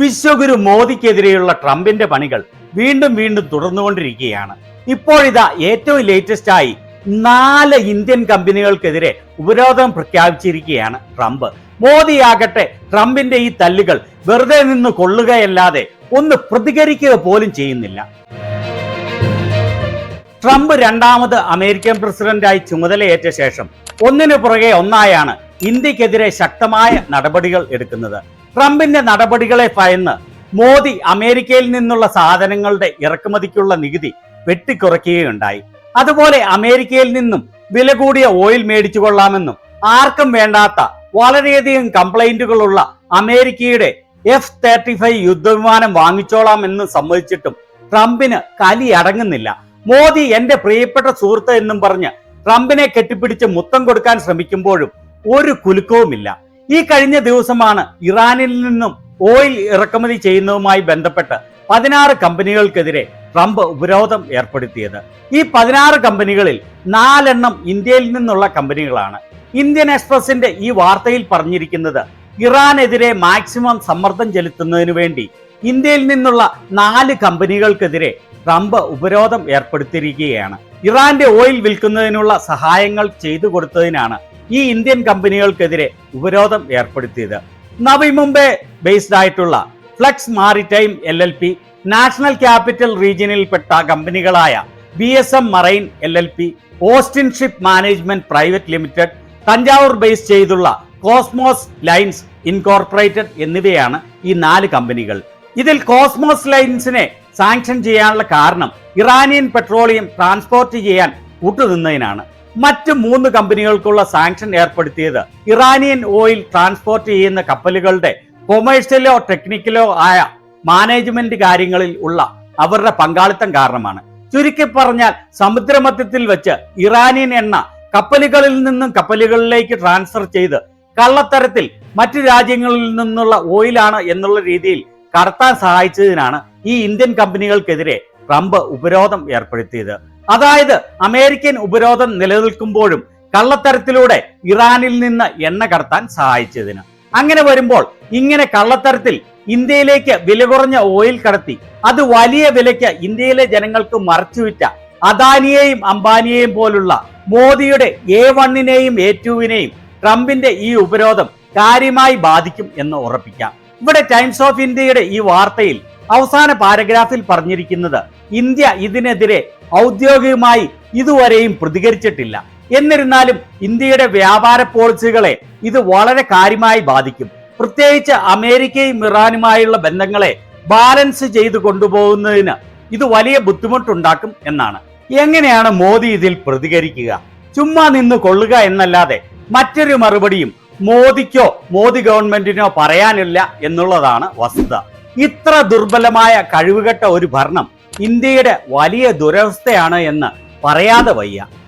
വിശ്വഗുരു മോദിക്കെതിരെയുള്ള ട്രംപിന്റെ പണികൾ വീണ്ടും വീണ്ടും തുടർന്നുകൊണ്ടിരിക്കുകയാണ്. ഇപ്പോഴിതാ ഏറ്റവും ലേറ്റസ്റ്റ് ആയി 4 ഇന്ത്യൻ കമ്പനികൾക്കെതിരെ ഉപരോധം പ്രഖ്യാപിച്ചിരിക്കുകയാണ് ട്രംപ്. മോദിയാകട്ടെ ട്രംപിന്റെ ഈ തല്ലുകൾ വെറുതെ നിന്ന് കൊള്ളുകയല്ലാതെ ഒന്ന് പ്രതികരിക്കുക പോലും ചെയ്യുന്നില്ല. ട്രംപ് രണ്ടാമത് അമേരിക്കൻ പ്രസിഡന്റായി ചുമതലയേറ്റ ശേഷം ഒന്നിനു പുറകെ ഒന്നായാണ് ഇന്ത്യക്കെതിരെ ശക്തമായ നടപടികൾ എടുക്കുന്നത്. ട്രംപിന്റെ നടപടികളെ ഭയന്ന് മോദി അമേരിക്കയിൽ നിന്നുള്ള സാധനങ്ങളുടെ ഇറക്കുമതിക്കുള്ള നികുതി വെട്ടിക്കുറയ്ക്കുകയുണ്ടായി. അതുപോലെ അമേരിക്കയിൽ നിന്നും വില കൂടിയ ഓയിൽ മേടിച്ചു കൊള്ളാമെന്നും ആർക്കും വേണ്ടാത്ത വളരെയധികം കംപ്ലൈന്റുകളുള്ള അമേരിക്കയുടെ F-35 യുദ്ധവിമാനം വാങ്ങിച്ചോളാമെന്ന് സമ്മതിച്ചിട്ടും ട്രംപിന് കലി അടങ്ങുന്നില്ല. മോദി എന്റെ പ്രിയപ്പെട്ട സുഹൃത്ത് എന്നും പറഞ്ഞ് ട്രംപിനെ കെട്ടിപ്പിടിച്ച് മുത്തം കൊടുക്കാൻ ശ്രമിക്കുമ്പോഴും ഒരു കുലുക്കവുമില്ല. ഈ കഴിഞ്ഞ ദിവസമാണ് ഇറാനിൽ നിന്നും ഓയിൽ ഇറക്കുമതി ചെയ്യുന്നതുമായി ബന്ധപ്പെട്ട് 16 കമ്പനികൾക്കെതിരെ ട്രംപ് ഉപരോധം ഏർപ്പെടുത്തിയത്. ഈ 16 കമ്പനികളിൽ 4 എണ്ണം ഇന്ത്യയിൽ നിന്നുള്ള കമ്പനികളാണ്. ഇന്ത്യൻ എക്സ്പ്രസിന്റെ ഈ വാർത്തയിൽ പറഞ്ഞിരിക്കുന്നത് ഇറാനെതിരെ മാക്സിമം സമ്മർദ്ദം ചെലുത്തുന്നതിനു വേണ്ടി ഇന്ത്യയിൽ നിന്നുള്ള 4 കമ്പനികൾക്കെതിരെ ട്രംപ് ഉപരോധം ഏർപ്പെടുത്തിയിരിക്കുകയാണ്. ഇറാന്റെ ഓയിൽ വിൽക്കുന്നതിനുള്ള സഹായങ്ങൾ ചെയ്തു കൊടുത്തതിനാണ് ഈ ഇന്ത്യൻ കമ്പനികൾക്കെതിരെ ഉപരോധം ഏർപ്പെടുത്തിയത്. നവി മുംബൈ ബേസ്ഡ് ആയിട്ടുള്ള flux maritime LLP, national capital റീജിയനിൽപ്പെട്ട കമ്പനികളായ BSM marine LLP, Austin ship management private limited, Thanjavur base ചെയ്തുള്ള കോസ്മോസ് ലൈൻസ് ഇൻകോർപ്പറേറ്റഡ് എന്നിവയാണ് ഈ 4 കമ്പനികൾ. ഇതിൽ കോസ്മോസ് ലൈൻസിനെ സാങ്ഷൻ ചെയ്യാനുള്ള കാരണം ഇറാനിയൻ പെട്രോളിയം ട്രാൻസ്പോർട്ട് ചെയ്യാൻ കൂട്ടുനിന്നതിനാണ്. മറ്റ് 3 കമ്പനികൾക്കുള്ള സാങ്ഷൻ ഏർപ്പെടുത്തിയത് ഇറാനിയൻ ഓയിൽ ട്രാൻസ്പോർട്ട് ചെയ്യുന്ന കപ്പലുകളുടെ കൊമേഴ്ഷ്യലോ ടെക്നിക്കലോ ആയ മാനേജ്മെന്റ് കാര്യങ്ങളിൽ ഉള്ള അവരുടെ പങ്കാളിത്തം കാരണമാണ്. ചുരുക്കി പറഞ്ഞാൽ സമുദ്രമധ്യത്തിൽ വെച്ച് ഇറാനിയൻ എണ്ണ കപ്പലുകളിൽ നിന്നും കപ്പലുകളിലേക്ക് ട്രാൻസ്ഫർ ചെയ്ത് കള്ളത്തരത്തിൽ മറ്റു രാജ്യങ്ങളിൽ നിന്നുള്ള ഓയിലാണ് എന്നുള്ള രീതിയിൽ കടത്താൻ സഹായിച്ചതിനാണ് ഈ ഇന്ത്യൻ കമ്പനികൾക്കെതിരെ ട്രംപ് ഉപരോധം ഏർപ്പെടുത്തിയത്. അതായത് അമേരിക്കൻ ഉപരോധം നിലനിൽക്കുമ്പോഴും കള്ളത്തരത്തിലൂടെ ഇറാനിൽ നിന്ന് എണ്ണ കടത്താൻ സഹായിച്ചതിന്. അങ്ങനെ വരുമ്പോൾ ഇങ്ങനെ കള്ളത്തരത്തിൽ ഇന്ത്യയിലേക്ക് വില കുറഞ്ഞ ഓയിൽ കടത്തി അത് വലിയ വിലയ്ക്ക് ഇന്ത്യയിലെ ജനങ്ങൾക്ക് മറച്ചുവിറ്റ അദാനിയെയും അംബാനിയെയും പോലുള്ള മോദിയുടെ A1-നെയും A2-വിനെയും ട്രംപിന്റെ ഈ ഉപരോധം കാര്യമായി ബാധിക്കും എന്ന് ഉറപ്പിക്കാം. ഇവിടെ ടൈംസ് ഓഫ് ഇന്ത്യയുടെ ഈ വാർത്തയിൽ അവസാന പാരഗ്രാഫിൽ പറഞ്ഞിരിക്കുന്നത് ഇന്ത്യ ഇതിനെതിരെ ഔദ്യോഗികമായി ഇതുവരെയും പ്രതികരിച്ചിട്ടില്ല. എന്നിരുന്നാലും ഇന്ത്യയുടെ വ്യാപാര പോളിസികളെ ഇത് വളരെ കാര്യമായി ബാധിക്കും. പ്രത്യേകിച്ച് അമേരിക്കയും ഇറാനുമായുള്ള ബന്ധങ്ങളെ ബാലൻസ് ചെയ്തു കൊണ്ടുപോകുന്നതിന് ഇത് വലിയ ബുദ്ധിമുട്ടുണ്ടാക്കും എന്നാണ്. എങ്ങനെയാണ് മോദി ഇതിൽ പ്രതികരിക്കുക? ചുമ്മാ നിന്ന് കൊള്ളുക എന്നല്ലാതെ മറ്റൊരു മറുപടിയും മോദിക്കോ മോദി ഗവൺമെന്റിനോ പറയാനില്ല എന്നുള്ളതാണ് വസ്തുത. ഇത്ര ദുർബലമായ കഴിവുകെട്ട ഒരു ഭരണം ഇന്ത്യയുടെ വലിയ ദുരവസ്ഥയാണ് എന്ന് പറയാതെ വയ്യ.